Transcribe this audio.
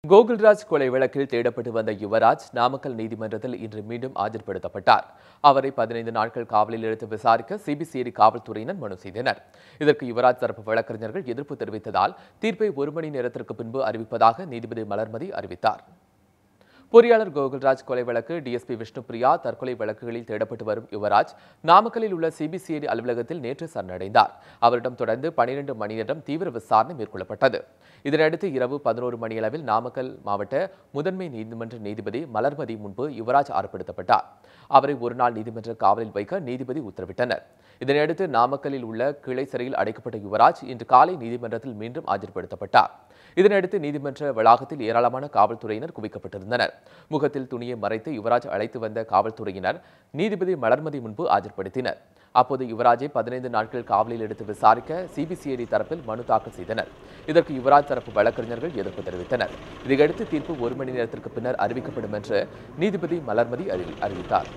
கோகுல்ராஜ் கொலை வழக்கில் தேடப்பட்டு வந்த யுவராஜ் நாமக்கல் நீதிமன்றத்தில் இன்று மீண்டும் ஆஜர்படுத்தப்பட்டார். அவரை 15 நாட்கள் காவலில் எடுத்து விசாரிக்க சிபிசிஐடி காவல்துறையினர் மனு செய்தனர். இதற்கு யுவராஜ் தரப்பு வழக்கறிஞர்கள் எதிர்ப்பு தெரிவித்ததால் தீர்ப்பை 1 மணி நேரத்திற்கு பின்பு அறிவிப்பதாக நீதிபதி மலர்மதி அறிவித்தார். பொறியாளர் கோகுல்ராஜ் கொலை வழக்கு டிஎஸ்பி விஷ்ணுபிரியா தற்கொலை வழக்குகளில் தேடப்பட்டு வரும் யுவராஜ் நாமக்கல்லில் உள்ள சிபிசிஐடி அலுவலகத்தில் நேற்று சரணடைந்தார். அவரிடம் தொடர்ந்து 12 மணி நேரம் தீவிர விசாரணை மேற்கொள்ளப்பட்டது. இதனையடுத்து இரவு 11 மணியளவில் நாமக்கல் மாவட்ட முதன்மை நீதிமன்ற நீதிபதி மலர்மதி முன்பு யுவராஜ் ஆர்ப்படுத்தப்பட்டார். அவரை ஒருநாள் நீதிமன்ற காவலில் வைக்க நீதிபதி உத்தரவிட்டனர். இதனையடுத்து நாமக்கல்லில் உள்ள கிளை சிறையில் அடைக்கப்பட்ட யுவராஜ் இன்று காலை நீதிமன்றத்தில் மீண்டும் ஆஜர்படுத்தப்பட்டார். இதனையடுத்து நீதிமன்ற வளாகத்தில் ஏராளமான காவல்துறையினர் குவிக்கப்பட்டிருந்தனர். முகத்தில் துணியை மறைத்து யுவராஜ் அழைத்து வந்த காவல்துறையினர் நீதிபதி மலர்மதி முன்பு ஆஜர்படுத்தினர். அப்போது யுவராஜை 15 நாட்கள் காவலில் எடுத்து விசாரிக்க சிபிசிஐடி தரப்பில் மனு தாக்கல் செய்தனர். இதற்கு யுவராஜ் தரப்பு வழக்கறிஞர்கள் எதிர்ப்பு தெரிவித்தனர். இதையடுத்து தீர்ப்பு 1 மணி நேரத்திற்கு பின்னர் அறிவிக்கப்படும் என்று நீதிபதி மலர்மதி அறிவித்தார்.